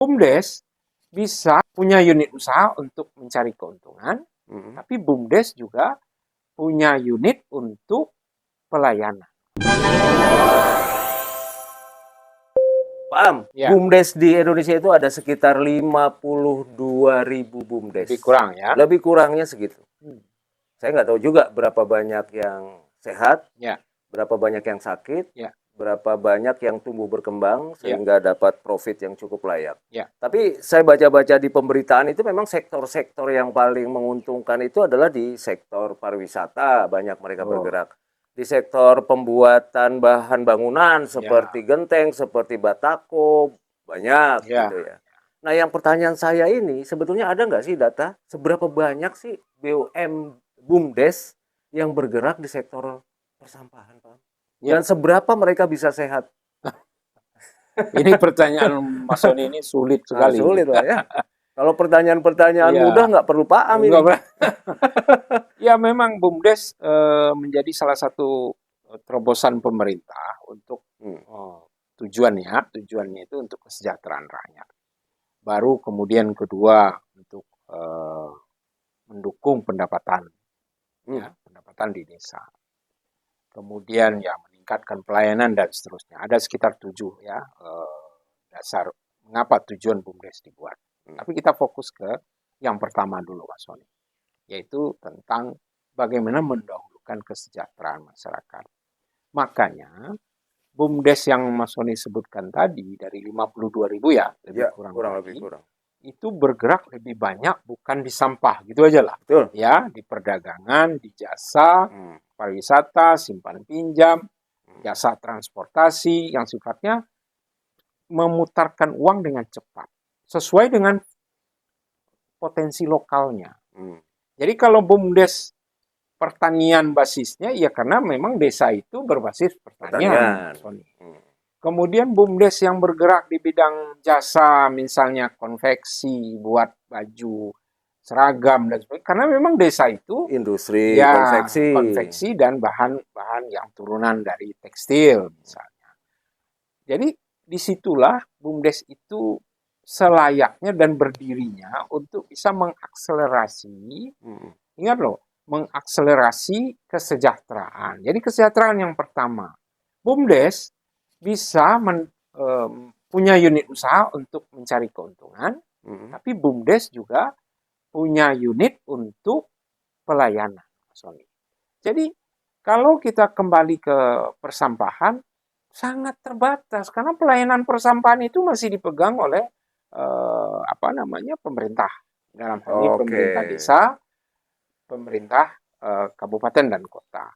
BUMDes bisa punya unit usaha untuk mencari keuntungan, tapi BUMDes juga punya unit untuk pelayanan. Paham? Ya. BUMDes di Indonesia itu ada sekitar 52.000 BUMDes. Lebih kurang ya? Lebih kurangnya segitu. Saya nggak tahu juga berapa banyak yang sehat, berapa banyak yang sakit, berapa banyak yang tumbuh berkembang sehingga dapat profit yang cukup layak. Tapi saya baca-baca di pemberitaan itu memang sektor-sektor yang paling menguntungkan itu adalah di sektor pariwisata, banyak mereka bergerak. Di sektor pembuatan bahan bangunan seperti genteng, seperti batako, banyak gitu ya. Nah, yang pertanyaan saya ini sebetulnya ada nggak sih data seberapa banyak sih BUMDes yang bergerak di sektor persampahan, Pak? Dan seberapa mereka bisa sehat? Ini pertanyaan Mas Sony ini sulit sekali. Sulit lah ya. Kalau pertanyaan-pertanyaan mudah nggak perlu paham ini. Ya memang BUMDes menjadi salah satu terobosan pemerintah untuk tujuannya itu untuk kesejahteraan rakyat. Baru kemudian kedua untuk mendukung pendapatan di desa. Kemudian meningkatkan pelayanan dan seterusnya. Ada sekitar 7 dasar mengapa tujuan BUMDes dibuat. Tapi kita fokus ke yang pertama dulu, Mas Sony, yaitu tentang bagaimana mendahulukan kesejahteraan masyarakat. Makanya BUMDes yang Mas Sony sebutkan tadi dari 52.000 kurang lebih itu bergerak lebih banyak bukan di sampah gitu aja lah. Betul. Ya, di perdagangan, di jasa, pariwisata, simpan pinjam, jasa transportasi yang sifatnya memutarkan uang dengan cepat sesuai dengan potensi lokalnya. Jadi kalau BUMDes pertanian basisnya ya karena memang desa itu berbasis pertanian. Kemudian BUMDes yang bergerak di bidang jasa, misalnya konveksi, buat baju, seragam, dan sebagainya. Karena memang desa itu industri konveksi dan bahan-bahan yang turunan dari tekstil, misalnya. Jadi disitulah BUMDes itu selayaknya dan berdirinya untuk bisa mengakselerasi, ingat loh, mengakselerasi kesejahteraan. Jadi kesejahteraan yang pertama, BUMDes bisa punya unit usaha untuk mencari keuntungan, tapi BUMDes juga punya unit untuk pelayanan. Jadi kalau kita kembali ke persampahan, sangat terbatas karena pelayanan persampahan itu masih dipegang oleh pemerintah, dalam hal ini pemerintah desa, pemerintah kabupaten dan kota.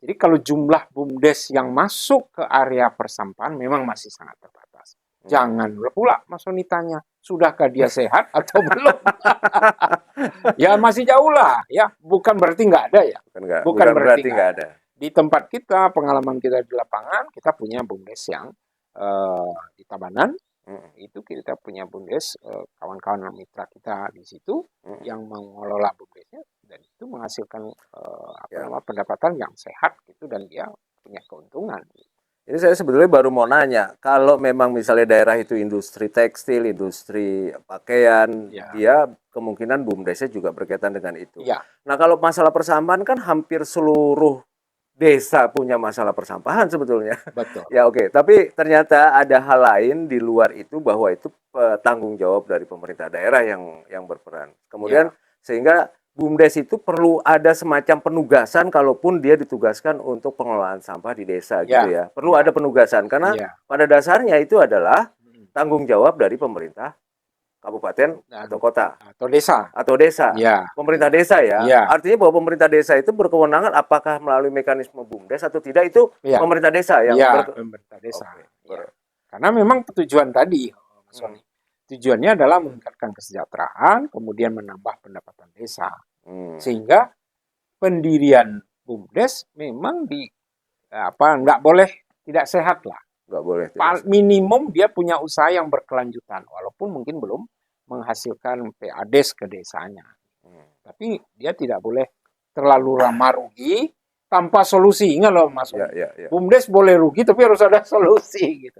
Jadi kalau jumlah BUMDes yang masuk ke area persampahan memang masih sangat terbatas. Jangan pula Mas Sony tanya, sudahkah dia sehat atau belum? Ya masih jauh lah, ya. Bukan berarti nggak ada ya. Bukan berarti nggak ada. Di tempat kita, pengalaman kita di lapangan, kita punya BUMDes yang di Tabanan. Itu kita punya BUMDes, kawan-kawan mitra kita di situ yang mengelola BUMDesnya. Dan itu menghasilkan pendapatan yang sehat gitu dan dia punya keuntungan. Ini saya sebetulnya baru mau nanya, kalau memang misalnya daerah itu industri tekstil, industri pakaian, dia kemungkinan BUMDesnya juga berkaitan dengan itu. Nah kalau masalah persampahan kan hampir seluruh desa punya masalah persampahan sebetulnya. Betul. Ya oke. Tapi ternyata ada hal lain di luar itu bahwa itu tanggung jawab dari pemerintah daerah yang berperan. Kemudian sehingga BUMDes itu perlu ada semacam penugasan kalaupun dia ditugaskan untuk pengelolaan sampah di desa gitu ya. Perlu ada penugasan karena pada dasarnya itu adalah tanggung jawab dari pemerintah kabupaten atau kota atau desa. Pemerintah desa ya. Artinya bahwa pemerintah desa itu berkewenangan apakah melalui mekanisme BUMDes atau tidak itu pemerintah desa yang pemerintah desa. Karena memang tujuan tadi, Mas Sony. Tujuannya adalah meningkatkan kesejahteraan, kemudian menambah pendapatan desa. Sehingga pendirian BUMDes memang nggak boleh tidak sehat lah. Nggak boleh. Minimum dia punya usaha yang berkelanjutan, walaupun mungkin belum menghasilkan PADes ke desanya. Tapi dia tidak boleh terlalu ramah rugi tanpa solusi. Ingat loh Mas. BUMDes boleh rugi tapi harus ada solusi gitu.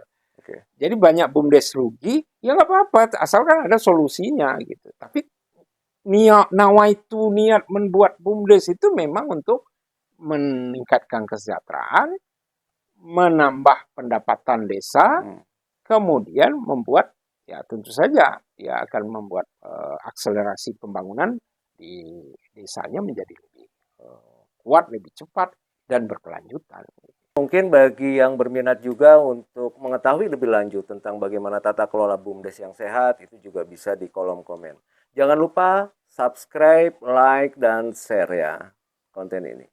Jadi banyak BUMDes rugi, ya nggak apa-apa, asalkan ada solusinya gitu. Tapi niat membuat BUMDes itu memang untuk meningkatkan kesejahteraan, menambah pendapatan desa, kemudian membuat, ya tentu saja ya akan membuat akselerasi pembangunan di desanya menjadi lebih kuat, lebih cepat, dan berkelanjutan. Mungkin bagi yang berminat juga untuk mengetahui lebih lanjut tentang bagaimana tata kelola BUMDes yang sehat, itu juga bisa di kolom komen. Jangan lupa subscribe, like, dan share ya konten ini.